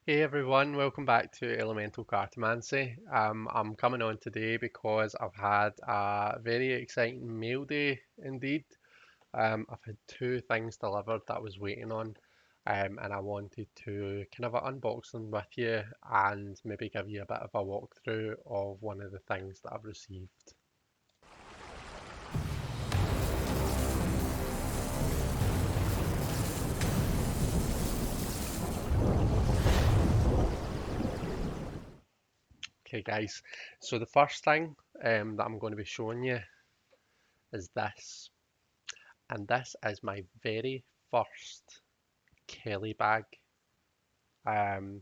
Hey everyone, welcome back to Elemental Cartomancy. I'm coming on today because I've had a very exciting mail day indeed. I've had two things delivered that I was waiting on, and I wanted to kind of unbox them with you and maybe give you a bit of a walkthrough of one of the things that I've received. Okay guys, so the first thing that I'm going to be showing you is this, and this is my very first Kelly bag. Um,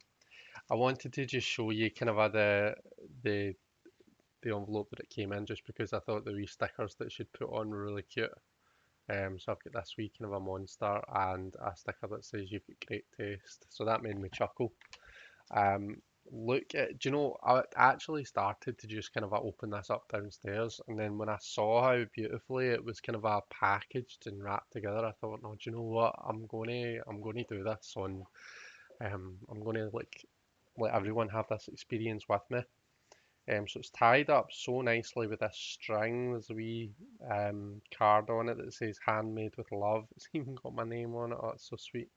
I wanted to just show you kind of the the envelope that it came in, just because I thought the wee stickers that she'd put on were really cute. So I've got this wee kind of a monster and a sticker that says you've got great taste. So that made me chuckle. Um, Look at, do you know, I actually started to just kind of open this up downstairs, and then when I saw how beautifully it was kind of packaged and wrapped together, I thought, no, do you know what? I'm gonna do this on. I'm gonna like let everyone have this experience with me. So it's tied up so nicely with this string. There's a wee card on it that says "Handmade with Love." It's even got my name on it. Oh, it's so sweet.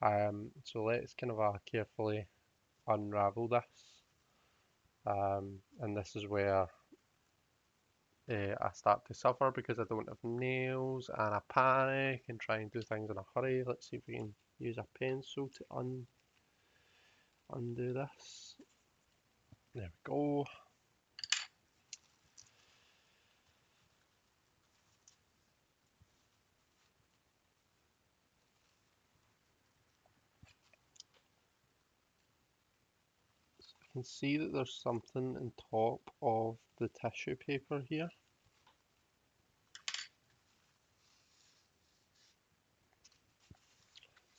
So let's kind of carefully unravel this. And this is where I start to suffer because I don't have nails and I panic and try and do things in a hurry. Let's see if we can use a pencil to undo this. There we go. I can see that there's something on top of the tissue paper here.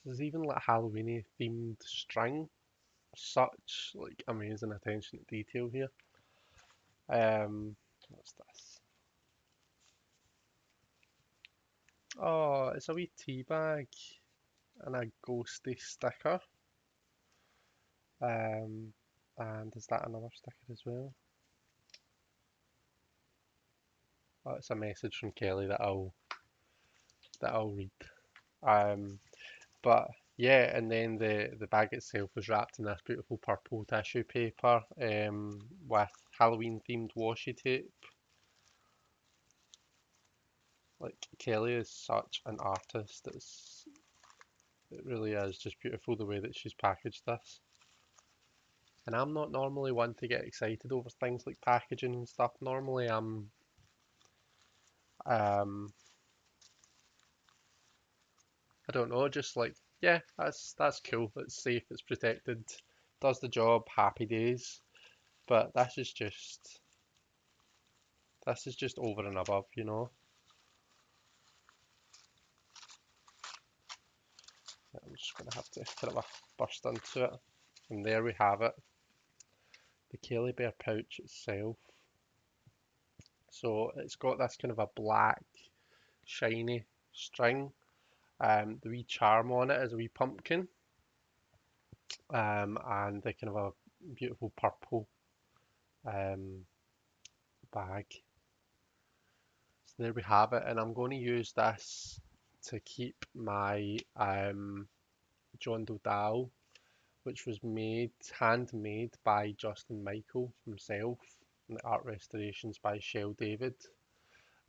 There's even like Halloweeny themed string. Such like amazing attention to detail here. What's this? Oh, it's a wee tea bag and a ghosty sticker. Um, and is that another sticker as well? Oh, it's a message from Kelly that I'll read. Um, But yeah, and then the bag itself was wrapped in this beautiful purple tissue paper with Halloween themed washi tape. Like Kelly is such an artist. It really is just beautiful the way that she's packaged this. And I'm not normally one to get excited over things like packaging and stuff. Normally um I don't know, just like yeah, that's cool. It's safe, it's protected, does the job, happy days. But this is just over and above, you know. I'm just going to have to kind of burst into it. And there we have it, the Kelly Bear pouch itself. So it's got this kind of a black, shiny string. The wee charm on it is a wee pumpkin, and the kind of a beautiful purple um, bag. So there we have it, and I'm going to use this to keep my John Doe, which was handmade by Justin Michael himself, and the art restorations by Shell David.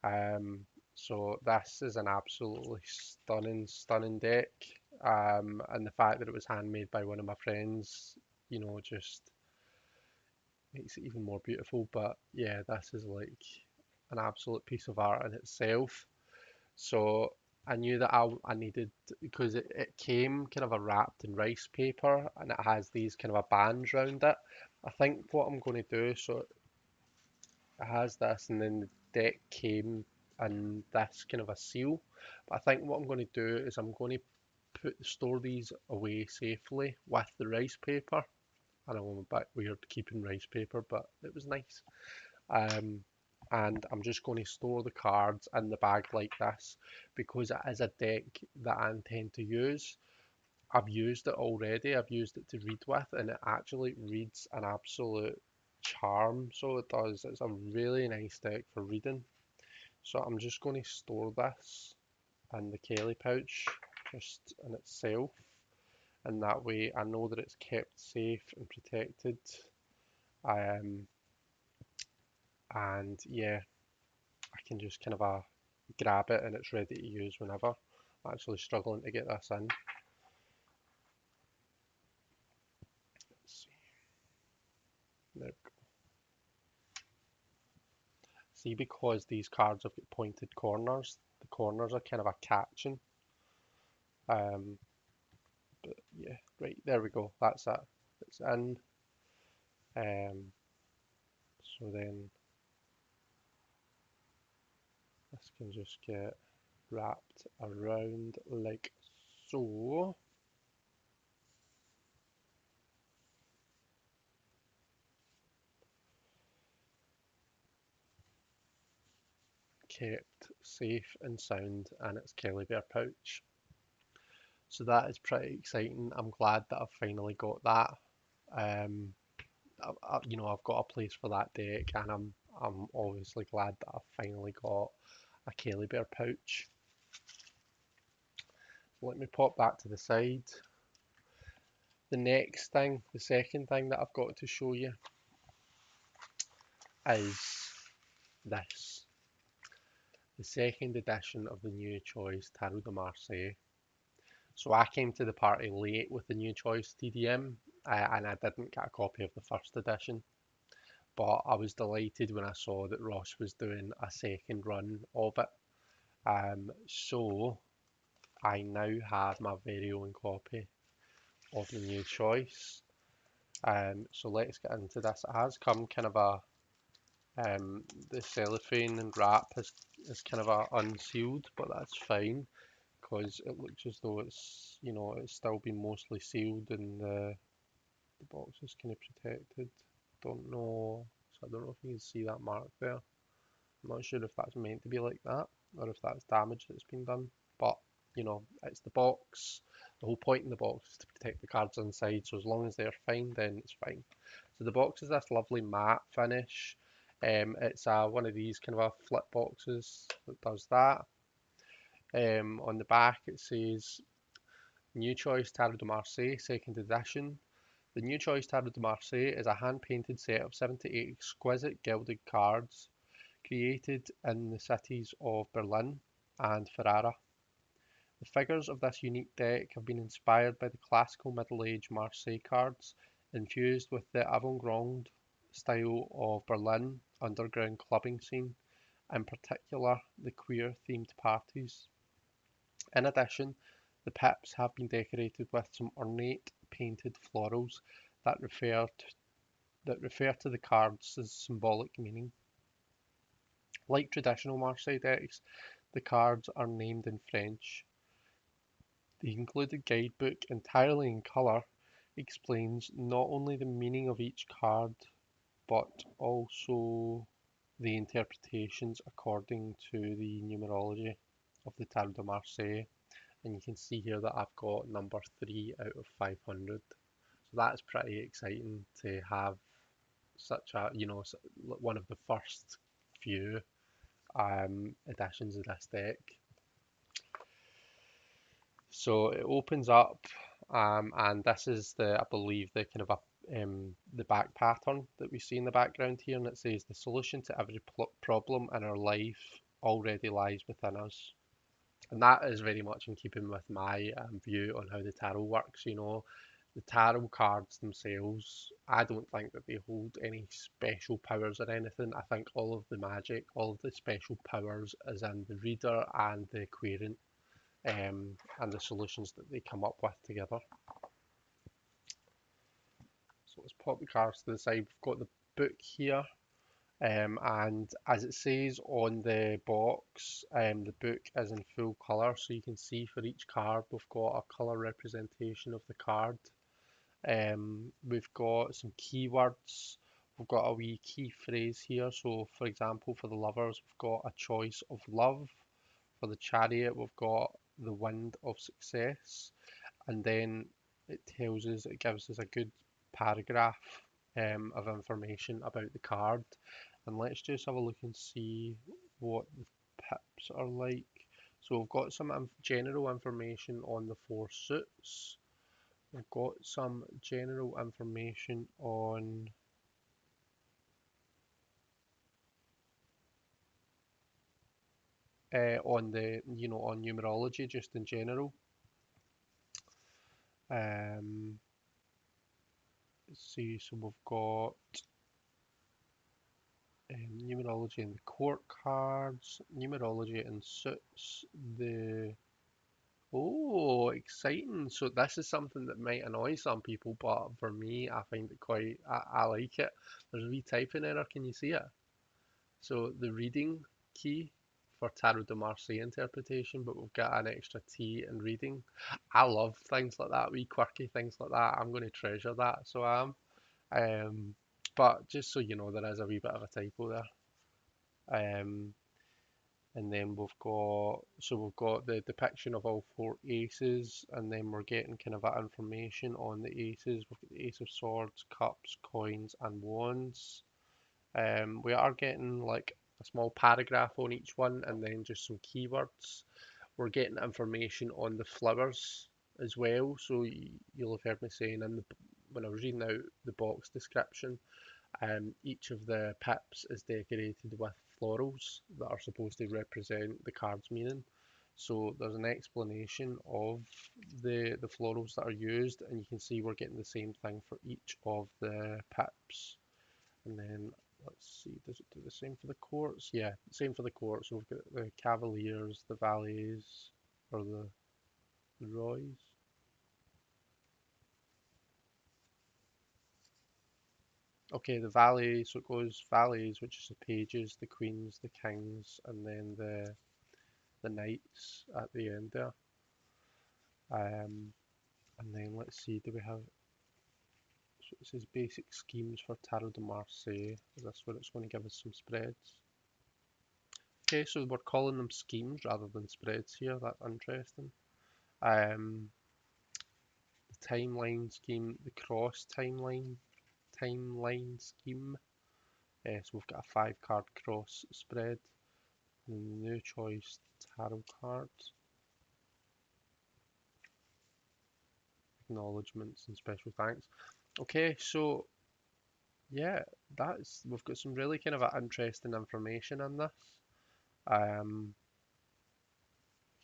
Um, so this is an absolutely stunning, stunning deck. And the fact that it was handmade by one of my friends, just makes it even more beautiful. But yeah, this is like an absolute piece of art in itself. So I knew that I needed, because it came kind of a wrapped in rice paper and it has these kind of a bands round it. I think what I'm going to do, so it has this and then the deck came in this kind of a seal. But I think what I'm going to do is I'm going to store these away safely with the rice paper. I know I'm a bit weird keeping rice paper, but it was nice. Um, and I'm just going to store the cards in the bag like this because it is a deck that I intend to use. I've used it already. I've used it to read with, and it actually reads an absolute charm. So it does. It's a really nice deck for reading. So I'm just going to store this in the Kelly pouch just in itself, and that way I know that it's kept safe and protected. Um, and yeah, I can just kind of grab it and it's ready to use whenever. I'm actually struggling to get this in. Let's see. There we go. See, because these cards have got pointed corners, the corners are kind of a catching. Um, but yeah, right, there we go. That's it. It's in. So then this can just get wrapped around like so. Kept safe and sound in its Kelly Bear pouch. So that is pretty exciting. I'm glad that I've finally got that. Um, you know, I've got a place for that deck, and I'm obviously glad that I've finally got a Kelly Bear pouch. So let me pop that to the side. The next thing, the second thing that I've got to show you is this. The second edition of the new Choice Tarot de Marseille. So I came to the party late with the new Choice TDM, and I didn't get a copy of the first edition. But I was delighted when I saw that Ross was doing a second run of it. So I now have my very own copy of the new Choice. So let's get into this. It has come kind of the cellophane and wrap is kind of unsealed, but that's fine because it looks as though it's, you know, it's still been mostly sealed and the box is kind of protected. Don't know, so I don't know if you can see that mark there. I'm not sure if that's meant to be like that or if that's damage that's been done, but you know, it's the box. The whole point in the box is to protect the cards inside, so as long as they're fine, then it's fine. So the box is this lovely matte finish. It's one of these kind of a flip boxes that does that. On the back it says New Choice Tarot de Marseille, second edition. The New Choice Tarot de Marseille is a hand-painted set of 78 exquisite gilded cards created in the cities of Berlin and Ferrara. The figures of this unique deck have been inspired by the classical Middle Age Marseille cards, infused with the avant-garde style of Berlin underground clubbing scene, in particular the queer-themed parties. In addition, the pips have been decorated with some ornate painted florals that refer to the cards' symbolic meaning. Like traditional Marseille decks, the cards are named in French. The included guidebook, entirely in colour, explains not only the meaning of each card, but also the interpretations according to the numerology of the Tarot de Marseille. And you can see here that I've got number 3 out of 500. So that's pretty exciting to have such a, you know, one of the first few editions of this deck. So it opens up, and this is I believe, the kind of the back pattern that we see in the background here, and it says the solution to every problem in our life already lies within us. And that is very much in keeping with my view on how the tarot works. You know, the tarot cards themselves, I don't think that they hold any special powers or anything. I think all of the magic, all of the special powers is in the reader and the querent, and the solutions that they come up with together. So let's pop the cards to the side. We've got the book here, and as it says on the box, the book is in full colour, so you can see for each card we've got a colour representation of the card. We've got some keywords. We've got a wee key phrase here. So, for example, for the lovers, we've got a choice of love. For the chariot, we've got the wind of success. and then it gives us a good paragraph of information about the card. And let's just have a look and see what the pips are like. So we've got some general information on the four suits. We've got some general information on the on numerology just in general. Let's see, so we've got numerology in the court cards, numerology in suits, the oh, exciting. So this is something that might annoy some people, but for me, I find it quite, I like it. There's a wee typing error, can you see it? So the reading key for Tarot de Marseille interpretation, but we've got an extra T in reading. I love things like that, wee quirky things like that. I'm going to treasure that, so I am. But just so you know, there is a wee bit of a typo there. And then we've got the depiction of all four aces, and then we're getting kind of that information on the aces. We've got the ace of swords, cups, coins, and wands. We are getting like a small paragraph on each one, and then just some keywords. We're getting information on the flowers as well. So you'll have heard me saying when I was reading out the box description, each of the pips is decorated with florals that are supposed to represent the card's meaning. So there's an explanation of the florals that are used, and you can see we're getting the same thing for each of the pips. And then let's see, does it do the same for the courts? Yeah, same for the courts. So we've got the cavaliers, the valets, or the roys. Okay, the valets, so it goes valets, which is the pages, the queens, the kings, and then the knights at the end there. And then let's see, do we have, so it says basic schemes for Tarot de Marseille. Is this where it's going to give us some spreads? Okay, so we're calling them schemes rather than spreads here. That's interesting. Um, the timeline scheme, the cross timeline scheme. So we've got a 5 card cross spread. And the new choice tarot cards. Acknowledgements and special thanks. Okay, so yeah, we've got some really kind of interesting information in this. You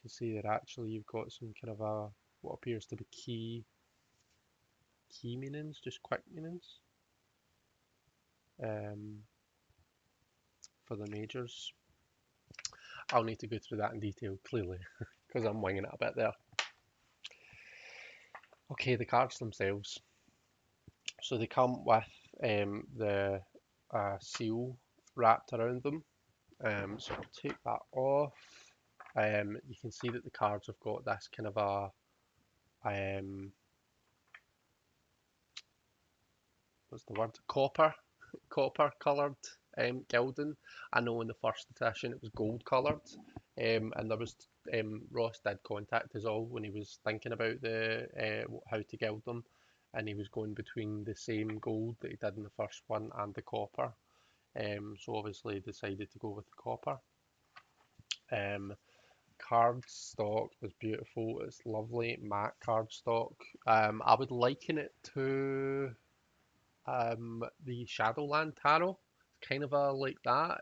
can see that actually you've got some kind of what appears to be key meanings, just quick meanings, for the majors. I'll need to go through that in detail, clearly, because I'm winging it a bit there. Okay, the cards themselves. So they come with the seal wrapped around them. So I'll take that off. You can see that the cards have got this kind of what's the word? Copper coloured gilding. I know in the first edition it was gold coloured, and there was Ross did contact us all when he was thinking about the how to gild them, and he was going between the same gold that he did in the first one and the copper. So obviously decided to go with the copper. Cardstock is beautiful. It's lovely matte cardstock. I would liken it to the Shadowland Tarot. It's kind of like that.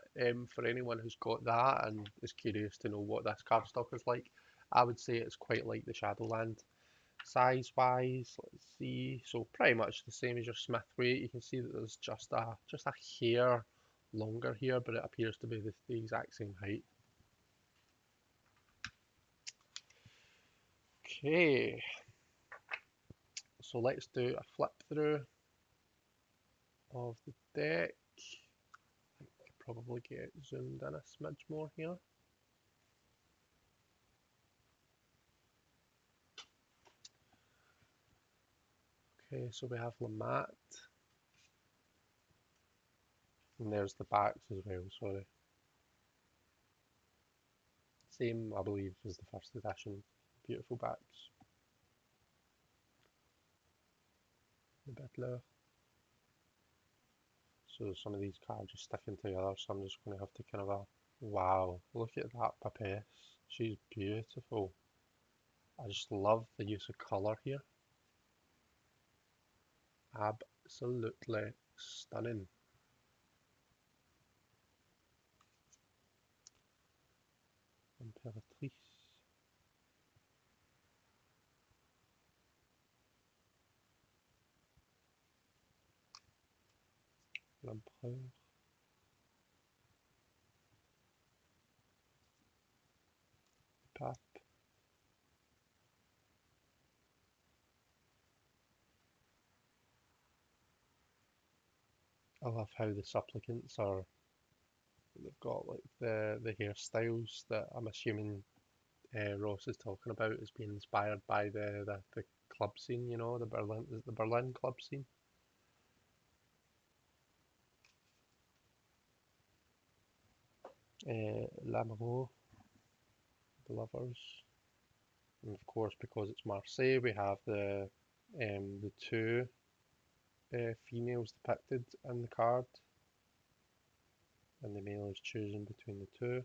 For anyone who's got that and is curious to know what this cardstock is like, I would say it's quite like the Shadowland. Size wise, let's see. So pretty much the same as your Smith weight. You can see that there's just a hair longer here, but it appears to be the exact same height. Okay, so let's do a flip through of the deck. I could probably get zoomed in a smidge more here. Okay, so we have Lamat, and there's the backs as well, sorry. Same, I believe, as the first edition. Beautiful backs. Better. So some of these cards are sticking together, so I'm just going to have to kind of wow, look at that Papes. She's beautiful. I just love the use of colour here. Absolutely stunning. Imperatrice. L'Empereur. Pape. I love how the supplicants are, they've got like the hairstyles that I'm assuming Ross is talking about as being inspired by the club scene, you know, the Berlin club scene. L'amoureux, the lovers, and of course because it's Marseille, we have the two females depicted in the card, and the male is choosing between the two.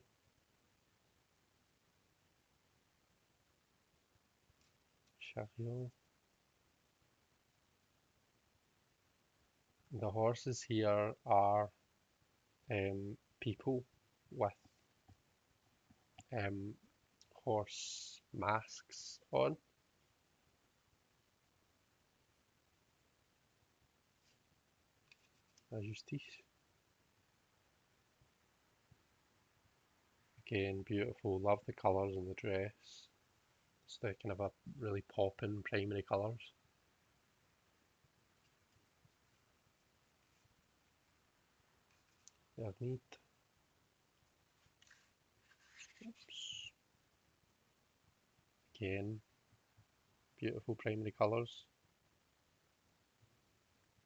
Chariot. The horses here are people with um, horse masks on. La Justice. Again, beautiful. Love the colours in the dress. It's the kind of a really popping primary colours. They're neat. Oops. Again, beautiful primary colours.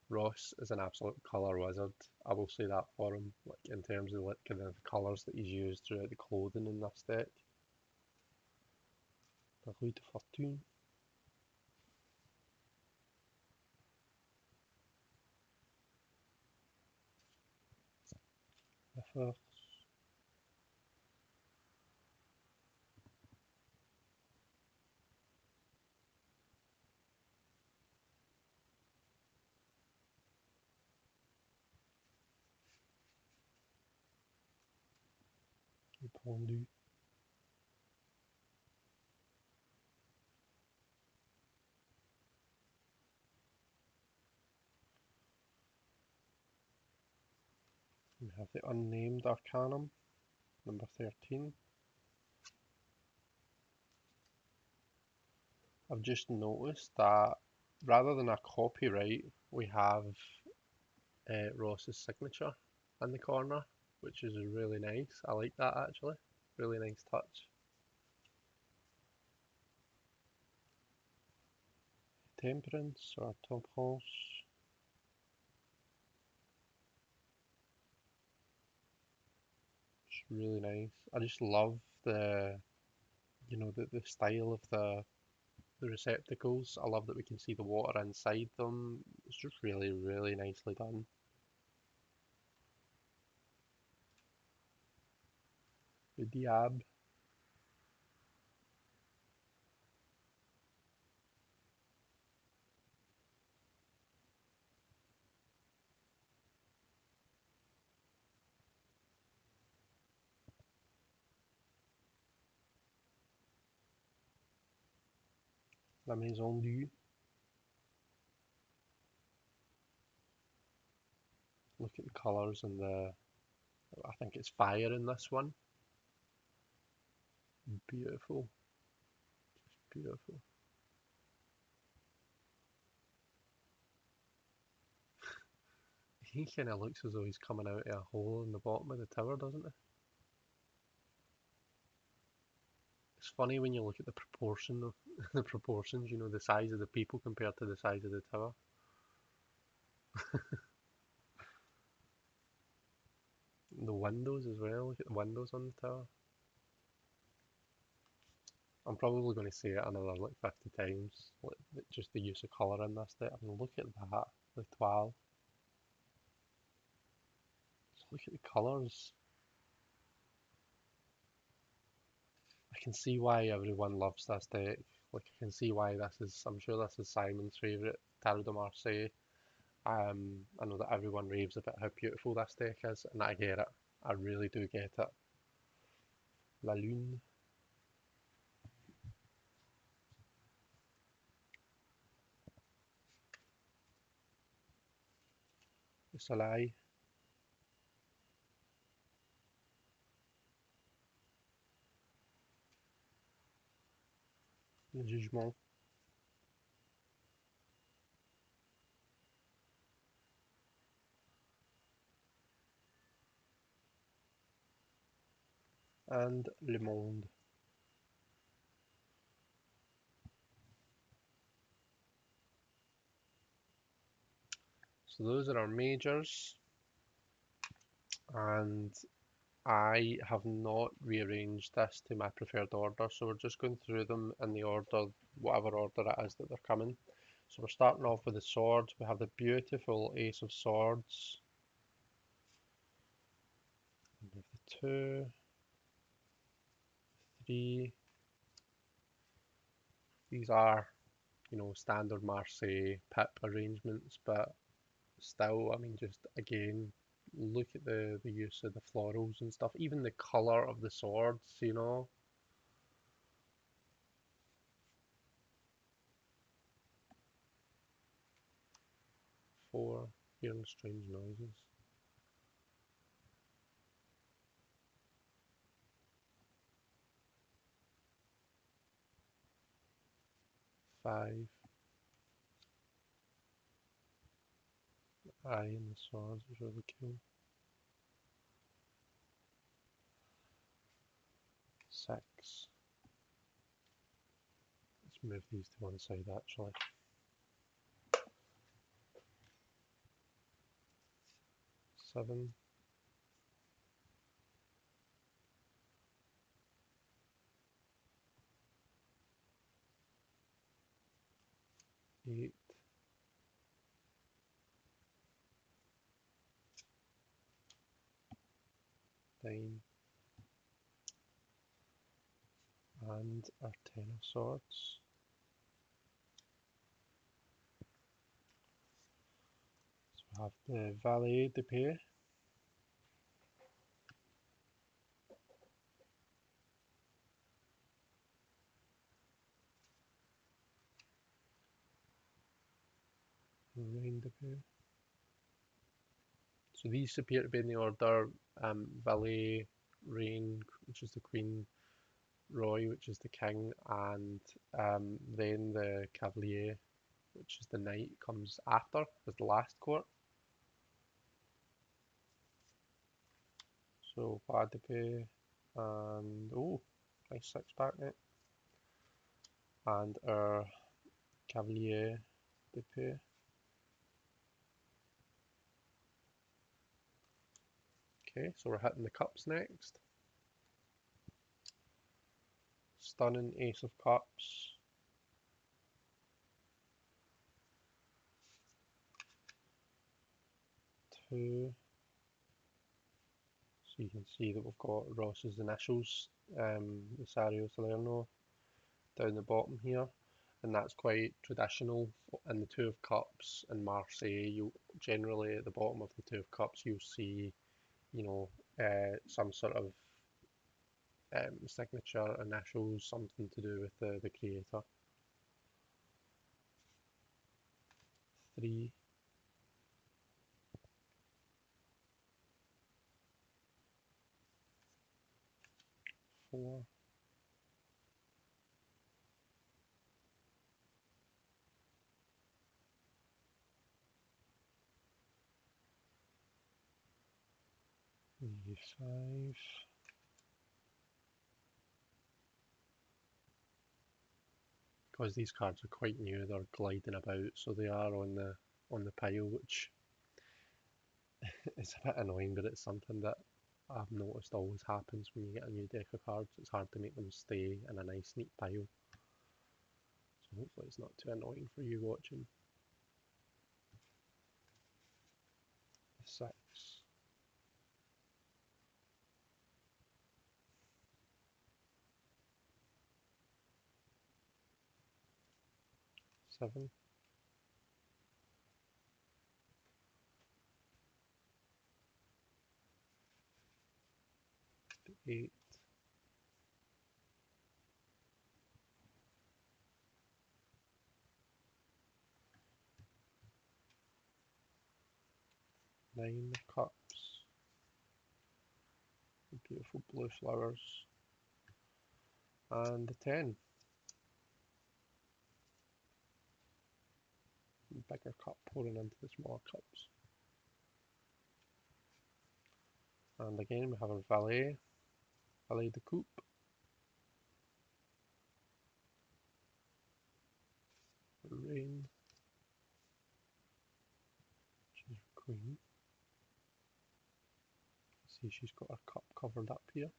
Ross is an absolute colour wizard. I will say that for him, like in terms of like kind of the colours that he's used throughout the clothing in this deck. La Rue de Fortune. La Force. Le Pendu. We have the Unnamed Arcanum, number 13. I've just noticed that rather than a copyright, we have Ross's signature in the corner, which is really nice. I like that actually. Really nice touch. Temperance or Temperance. It's really nice. I just love the style of the receptacles. I love that we can see the water inside them. It's just really, really nicely done. The Diab. La Maison du. Look at the colours and I think it's fire in this one. Beautiful. Beautiful. He kind of looks as though he's coming out of a hole in the bottom of the tower, doesn't he? It's funny when you look at the proportion of the proportions, the size of the people compared to the size of the tower. The windows as well, look at the windows on the tower. I'm probably going to say it another like 50 times. Like, just the use of colour in this deck. I mean, look at that. The toile. Just look at the colours. I can see why everyone loves this deck. Like, I can see why this is. I'm sure this is Simon's favourite Tarot de Marseille. I know that everyone raves about how beautiful this deck is, and I get it. I really do get it. La Lune. Le Soleil. Le Jugement. And Le Monde. So those are our majors, and I have not rearranged this to my preferred order, so we're just going through them in the order, whatever order it is that they're coming. So we're starting off with the swords. We have the beautiful Ace of Swords. We have the 2, 3. These are, standard Marseille pip arrangements, but still, I mean, just again, look at the use of the florals and stuff, even the colour of the swords. 4, hearing strange noises. 5, eye in the swords is really cool. 6. Let's move these to one side actually. 7. 8. 9. And our 10 of swords. So we have the Valet de Paix. Reine de Paix. So these appear to be in the order Valet, Reine, which is the Queen, Roy, which is the King, and then the Cavalier, which is the Knight, comes after as the last court. So Pas de Paix, and oh, nice 6-pack net, and our Cavalier de Paix. Okay, so we're hitting the cups next. Stunning Ace of Cups. 2. So you can see that we've got Ross's initials, Rosario Salerno, down the bottom here, and that's quite traditional in the Two of Cups in Marseille. You generally at the bottom of the Two of Cups you'll see, some sort of signature initials, something to do with the creator. 3. 4. Maybe 5. Because these cards are quite new, they're gliding about, so they are on the pile, which is a bit annoying, but it's something that I've noticed always happens when you get a new deck of cards. It's hard to make them stay in a nice neat pile. So hopefully it's not too annoying for you watching. 6, 7, 8, 9 of cups, beautiful blue flowers, and the 10. Bigger cup pouring into the smaller cups. And again we have our valet de coupe, rain, she's queen. See, she's got her cup covered up here.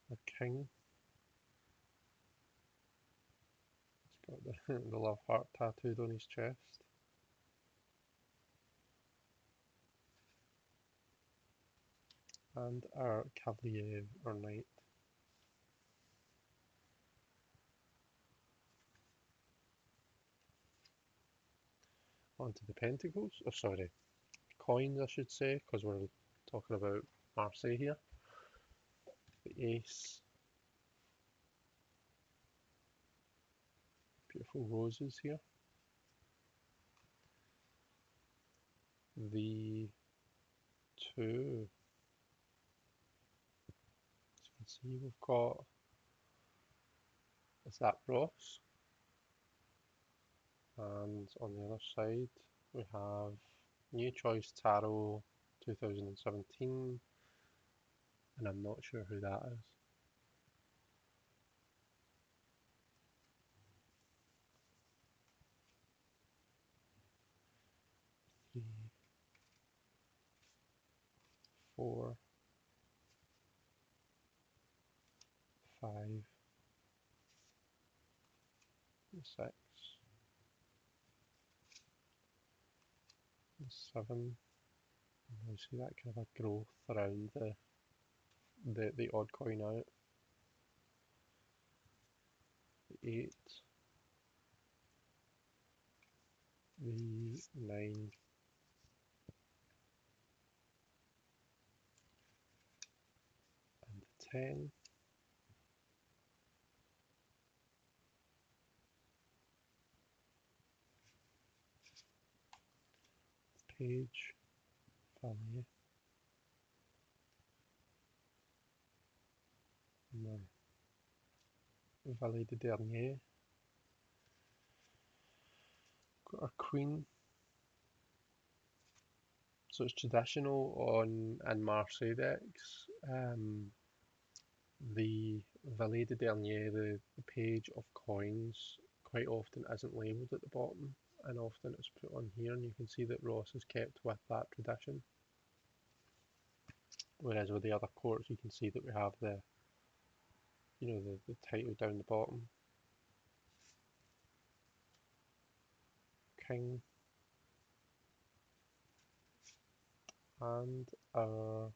The king, he's got the love heart tattooed on his chest. And our cavalier, or knight. Onto the pentacles, oh sorry, coins I should say, because we're talking about Marseille here. The ace, beautiful roses here. The 2, as you can see we've got, is that Ross? And on the other side we have New Choice Tarot 2017, and I'm not sure who that is. Three, 4, 5, 6, 7. You see that kind of a growth around the odd coin out. The 8, the 9, and the 10. Page, valet, valet de dernier. Got our queen. So it's traditional in Marseille decks. The valet de dernier, the page of coins, quite often isn't labelled at the bottom, and often it's put on here, and you can see that Ross has kept with that tradition. Whereas with the other courts, you can see that we have the title down the bottom. King, and our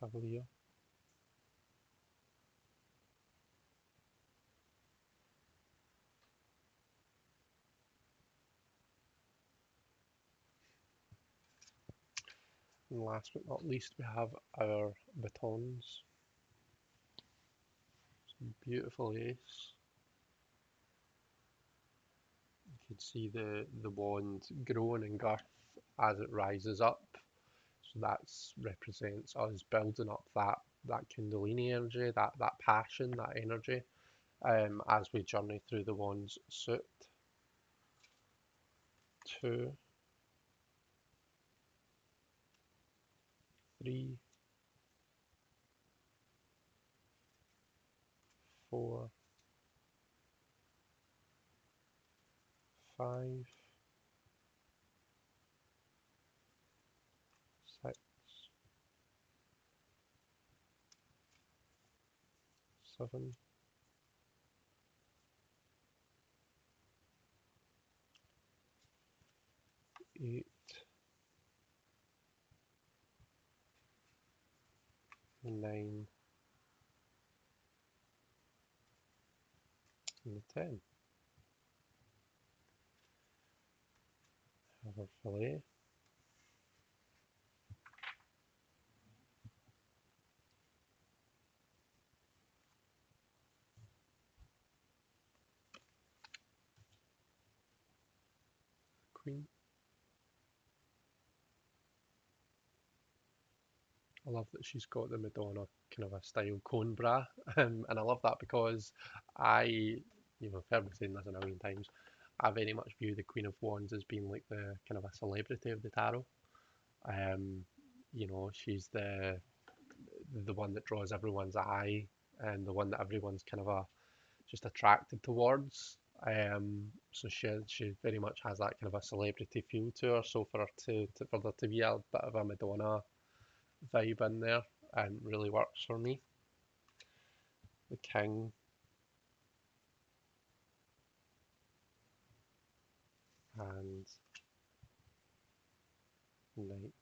cavalier. And last but not least, we have our batons. Some beautiful ace. You can see the wand growing in girth as it rises up. So that represents us building up that Kundalini energy, that passion, that energy, as we journey through the wand's suit. 2, 3, 4, 5, 6, 7, 8, 9, and 10. Have our fillet. Queen. I love that she's got the Madonna kind of a style cone bra, and I love that because I've heard me saying this a million times, I very much view the Queen of Wands as being like the kind of a celebrity of the tarot. Um, she's the one that draws everyone's eye and the one that everyone's kind of just attracted towards. So she very much has that kind of a celebrity feel to her. So for there to be a bit of a Madonna vibe in there, really works for me. The king and knight.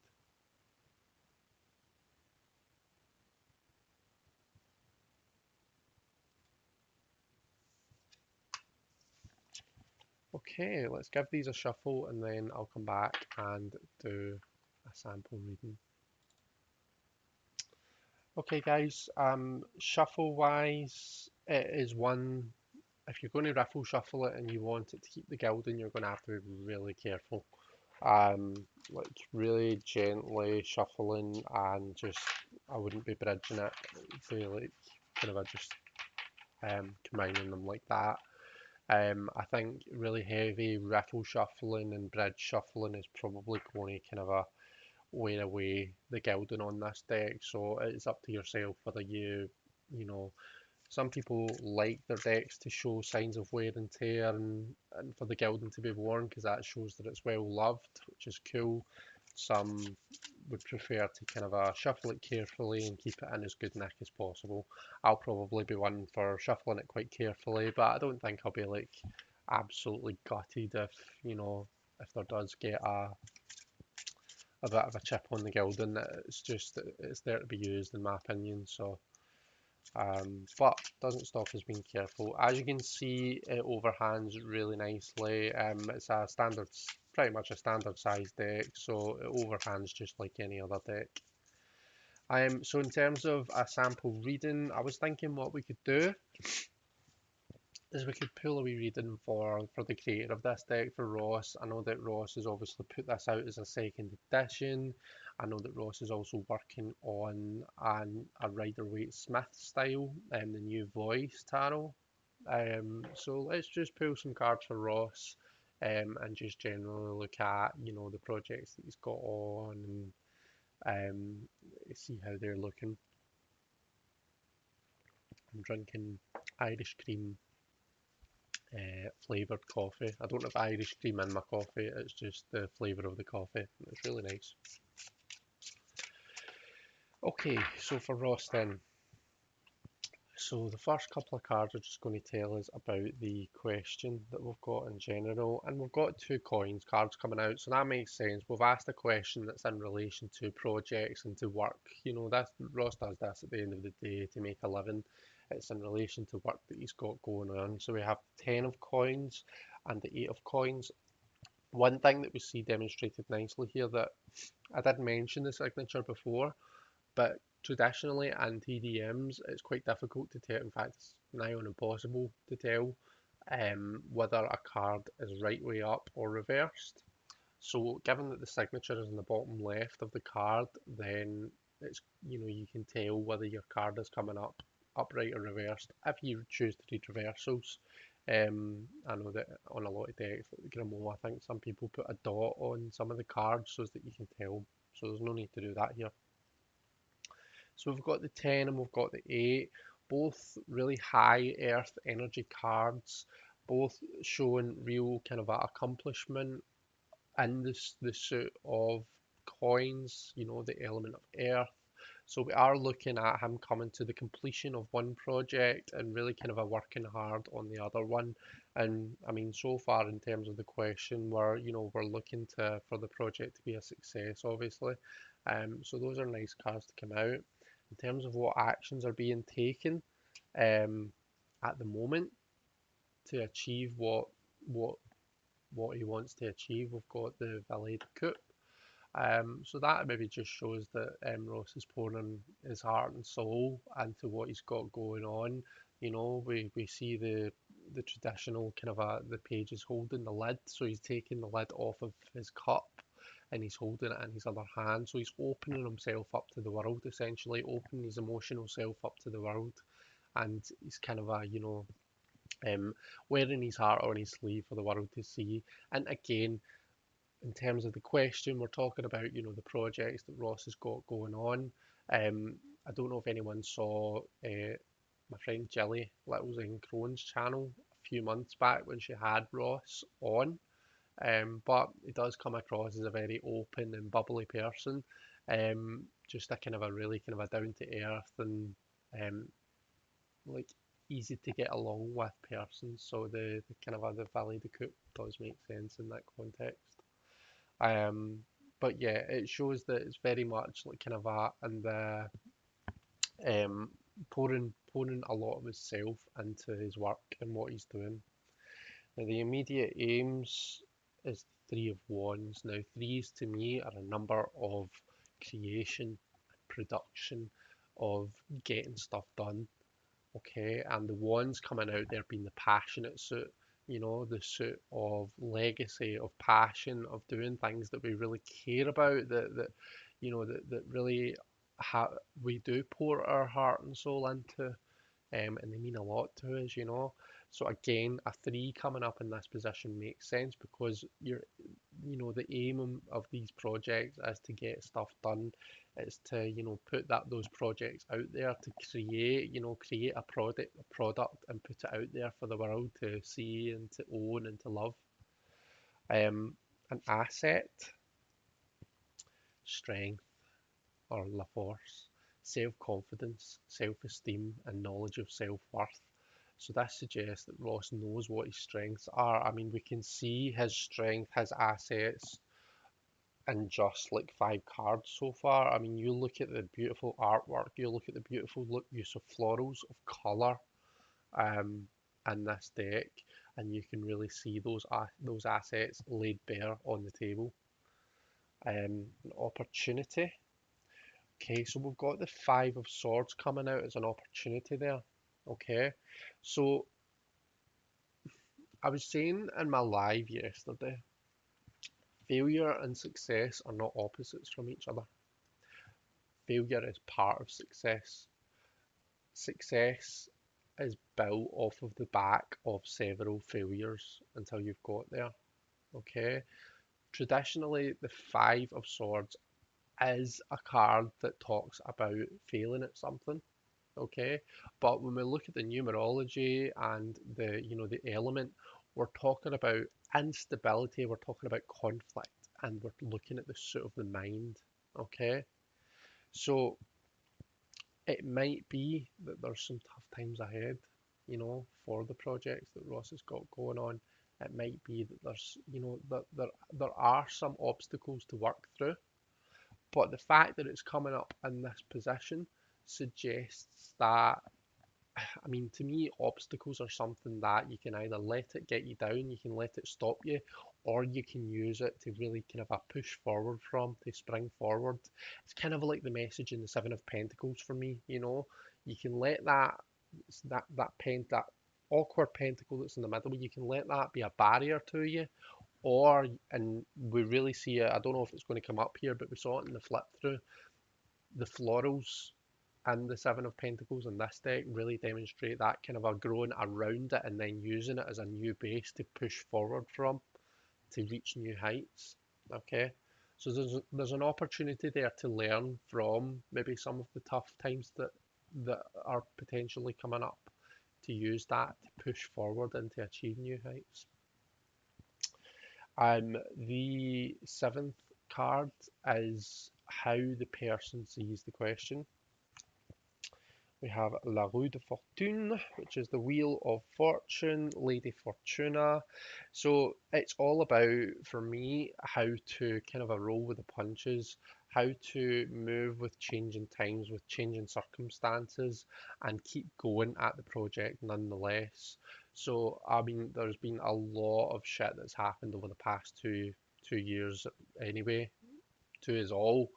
Okay, let's give these a shuffle and then I'll come back and do a sample reading. Okay guys, shuffle wise, it is one, if you're going to riffle shuffle it and you want it to keep the gilding, you're going to have to be really careful. Like really gently shuffling and just, I wouldn't be bridging it to like kind of just combining them like that. I think really heavy riffle shuffling and bridge shuffling is probably going to kind of wear away the gilding on this deck. So it's up to yourself whether you know, some people like their decks to show signs of wear and tear and for the gilding to be worn because that shows that it's well loved, which is cool. Some would prefer to kind of shuffle it carefully and keep it in as good nick as possible. I'll probably be one for shuffling it quite carefully, but I don't think I'll be like absolutely gutted if, if there does get a bit of a chip on the gilding. It's just, it's there to be used in my opinion. So but doesn't stop us being careful. As you can see, it overhands really nicely. It's a standard, pretty much a standard size deck, so it overhands just like any other deck. So in terms of a sample reading, I was thinking what we could do is we could pull a wee reading for the creator of this deck, for Ross. I know that Ross has obviously put this out as a second edition. I know that Ross is also working on a Rider-Waite Smith style and the new voice tarot. So let's just pull some cards for Ross and just generally look at the projects that he's got on and see how they're looking. I'm drinking Irish cream flavoured coffee. I don't have Irish cream in my coffee, it's just the flavour of the coffee. It's really nice. Okay, so for Ross then. So the first couple of cards are just going to tell us about the question that we've got in general, and we've got 2 coins cards coming out, so that makes sense. We've asked a question that's in relation to projects and to work. That Ross does this at the end of the day to make a living. It's in relation to work that he's got going on. So we have 10 of coins and the 8 of coins. One thing that we see demonstrated nicely here, that I did mention the signature before, but traditionally in TDMs, it's quite difficult to tell. In fact, it's nigh on impossible to tell whether a card is right way up or reversed. So, given that the signature is in the bottom left of the card, then it's you can tell whether your card is coming up upright or reversed if you choose to read reversals. I know that on a lot of decks, like the Grimoire, I think some people put a dot on some of the cards so that you can tell. So there's no need to do that here. So we've got the 10 and we've got the 8, both really high earth energy cards, both showing real kind of accomplishment in the suit of coins, the element of earth. So we are looking at him coming to the completion of one project and really kind of a working hard on the other one. And I mean, so far in terms of the question, we're looking for the project to be a success, obviously. So those are nice cards to come out. In terms of what actions are being taken, um, at the moment to achieve what what he wants to achieve, we've got the Valet de Coupe. So that maybe just shows that Ross is pouring his heart and soul into what he's got going on. We see the traditional kind of the page is holding the lid, so he's taking the lid off of his cup and he's holding it in his other hand. So he's opening himself up to the world, essentially opening his emotional self up to the world, and he's kind of wearing his heart on his sleeve for the world to see. And again, in terms of the question, we're talking about, the projects that Ross has got going on. I don't know if anyone saw my friend Jilly Littles and Crone's channel a few months back when she had Ross on. But it does come across as a very open and bubbly person. Just a kind of a really kind of a down to earth and um, like easy to get along with person. So the kind of the Valley de Coupe does make sense in that context. Um, but yeah, it shows that it's very much like kind of art and um, pouring a lot of himself into his work and what he's doing. Now the immediate aims is Three of Wands. Now threes to me are a number of creation, production, of getting stuff done. Okay, and the wands coming out there being the passionate suit, the suit of legacy, of passion, of doing things that we really care about, that really we do pour our heart and soul into, and they mean a lot to us. So again, a three coming up in this position makes sense because the aim of these projects is to get stuff done. It's to put those projects out there to create a product and put it out there for the world to see and to own and to love. An asset, strength or la force, self-confidence, self-esteem, and knowledge of self-worth. So this suggests that Ross knows what his strengths are. I mean, we can see his strength, his assets, in just like 5 cards so far. I mean, you look at the beautiful artwork, you look at the beautiful use of florals, of colour, um, in this deck, and you can really see those assets laid bare on the table. An opportunity. Okay, so we've got the Five of Swords coming out as an opportunity there. Okay, so I was saying in my live yesterday, failure and success are not opposites from each other. Failure is part of success. Success is built off of the back of several failures until you've got there. Okay, traditionally, the Five of Swords is a card that talks about failing at something. Okay, but when we look at the numerology and the element, we're talking about instability, we're talking about conflict, and we're looking at the suit of the mind. Okay, so it might be that there's some tough times ahead, for the projects that Ross has got going on. It might be that there are some obstacles to work through, but the fact that it's coming up in this position suggests that, I mean, to me, obstacles are something that you can either let it get you down, you can let it stop you, or you can use it to really kind of a push forward from, to spring forward. It's kind of like the message in the Seven of Pentacles for me. You can let that awkward pentacle that's in the middle, you can let that be a barrier to you, or, and we really see it, I don't know if it's going to come up here, but we saw it in the flip through, the florals and the Seven of Pentacles in this deck really demonstrate that kind of a growing around it and then using it as a new base to push forward from, to reach new heights. Okay, so there's an opportunity there to learn from maybe some of the tough times that are potentially coming up, to use that to push forward and to achieve new heights. The seventh card is how the person sees the question. We have La Roue de Fortune, which is the Wheel of Fortune, Lady Fortuna. So it's all about, for me, how to kind of a roll with the punches, how to move with changing times, with changing circumstances, and keep going at the project nonetheless. So, I mean, there's been a lot of shit that's happened over the past two years anyway, to us all.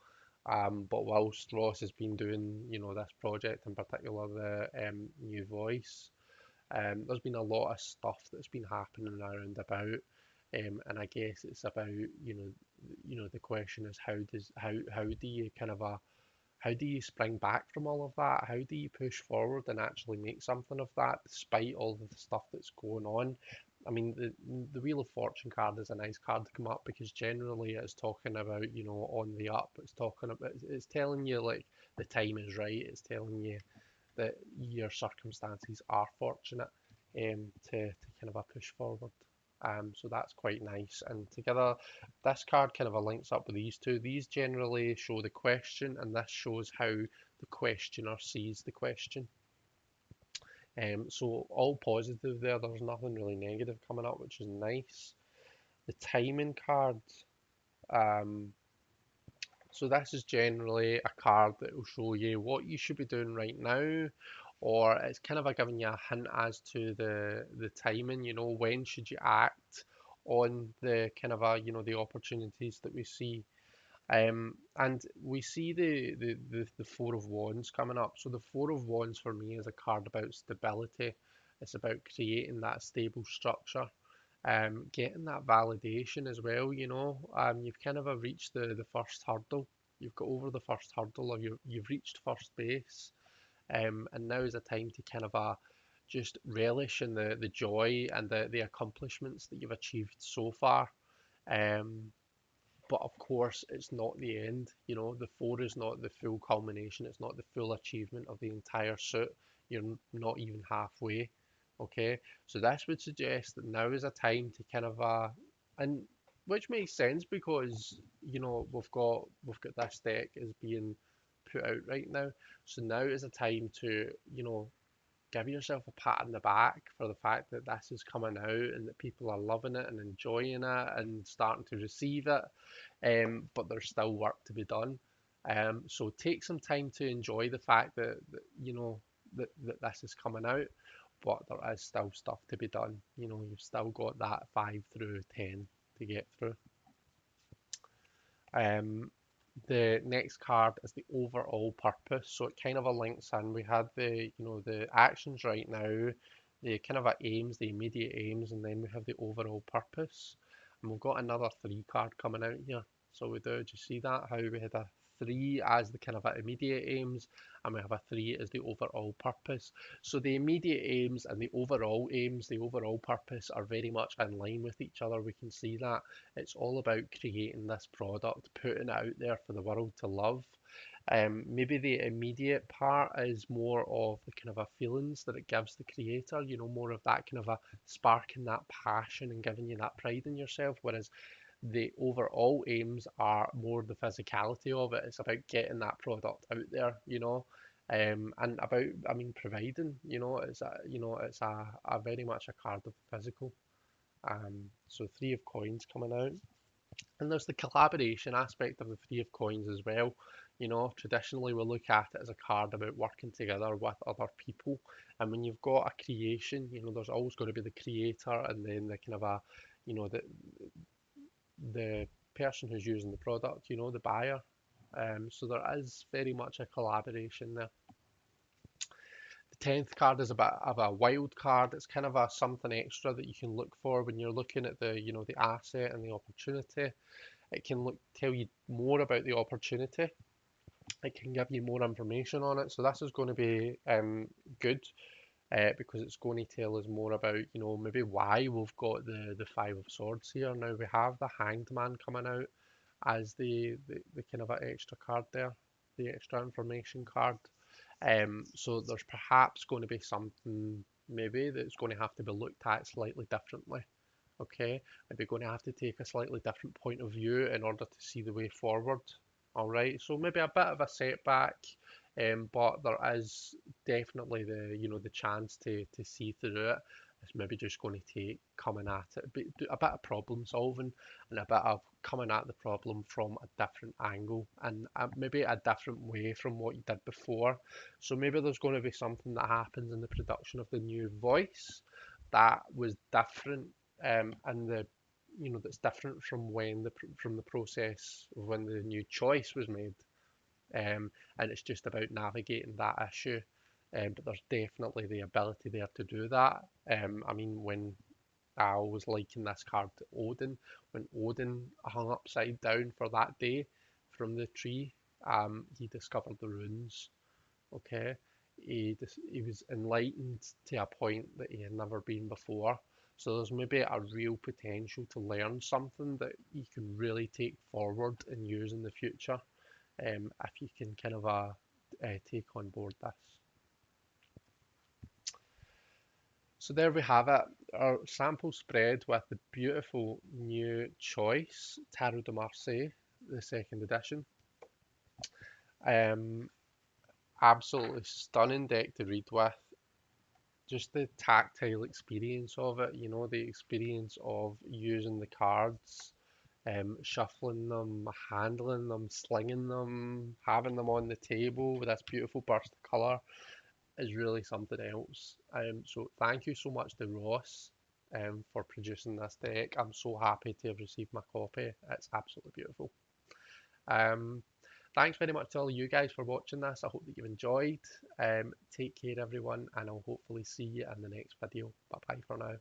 But whilst Ross has been doing, this project in particular, the new voice, there's been a lot of stuff that's been happening around about, and I guess it's about, the question is how do you kind of how do you spring back from all of that? How do you push forward and actually make something of that despite all of the stuff that's going on? I mean, the Wheel of Fortune card is a nice card to come up because generally it's talking about, on the up. It's talking about, it's telling you like the time is right. It's telling you that your circumstances are fortunate to kind of a push forward. So that's quite nice. And together, this card kind of a links up with these two. These generally show the question, and this shows how the questioner sees the question. So all positive there. There's nothing really negative coming up, which is nice. The timing card. Um, So this is generally a card that will show you what you should be doing right now, or it's kind of a giving you a hint as to the timing, when should you act on the kind of the opportunities that we see. And we see the Four of Wands coming up. So the Four of Wands for me is a card about stability. It's about creating that stable structure, getting that validation as well. You've kind of reached the first hurdle. You've got over the first hurdle, or you've reached first base, and now is a time to kind of just relish in the joy and the accomplishments that you've achieved so far. Um, but of course, it's not the end. The four is not the full culmination. It's not the full achievement of the entire suit. You're not even halfway. Okay, so this would suggest that now is a time to kind of and which makes sense because we've got this deck is being put out right now. So now is a time to give yourself a pat on the back for the fact that this is coming out and that people are loving it and enjoying it and starting to receive it, but there's still work to be done. So take some time to enjoy the fact that this is coming out, but there is still stuff to be done. You've still got that 5 through 10 to get through. Um, the next card is the overall purpose, so it kind of links in. We had the actions right now, the kind of aims, the immediate aims, and then we have the overall purpose. And we've got another 3 card coming out here. So we do you see that? How we had a 3 as the kind of immediate aims, and we have a 3 as the overall purpose. So the immediate aims and the overall purpose are very much in line with each other. We can see that it's all about creating this product, putting it out there for the world to love. Maybe the immediate part is more of the kind of feelings that it gives the creator, more of that kind of sparking that passion and giving you that pride in yourself. Whereas the overall aims are more the physicality of it. It's about getting that product out there, and about, I mean, providing, it's a very much a card of the physical. So 3 of Coins coming out. And there's the collaboration aspect of the Three of Coins as well. Traditionally we look at it as a card about working together with other people. And when you've got a creation, there's always going to be the creator and then the kind of the person who's using the product, the buyer. So there is very much a collaboration there. The 10th card is a bit of a wild card. It's kind of something extra that you can look for when you're looking at the asset and the opportunity. It can tell you more about the opportunity. It can give you more information on it. So this is going to be good because it's going to tell us more about, maybe why we've got the Five of Swords here. Now we have the Hanged Man coming out as the kind of an extra card there, the extra information card. So there's perhaps going to be something maybe that's going to have to be looked at slightly differently. Okay, maybe going to have to take a slightly different point of view in order to see the way forward. All right, so maybe a bit of a setback, but there is definitely the chance to see through it. It's maybe just going to take coming at it, a bit of problem solving and a bit of coming at the problem from a different angle and maybe a different way from what you did before. So maybe there's going to be something that happens in the production of the new voice that was different, and that's different from from the process of when the new choice was made, and it's just about navigating that issue. But there's definitely the ability there to do that. I mean, when I was liking this card to Odin, when Odin hung upside down for that day from the tree, he discovered the runes. Okay, he was enlightened to a point that he had never been before. So there's maybe a real potential to learn something that you can really take forward and use in the future, if you can kind of take on board this. So there we have it, our sample spread with the beautiful new Choice Tarot de Marseille, the second edition. Um, Absolutely stunning deck to read with. Just the tactile experience of it, the experience of using the cards, shuffling them, handling them, slinging them, having them on the table with this beautiful burst of colour is really something else. So thank you so much to Ross, for producing this deck. I'm so happy to have received my copy. It's absolutely beautiful. Um, Thanks very much to all you guys for watching this. I hope that you've enjoyed. Take care, everyone, and I'll hopefully see you in the next video. Bye bye for now.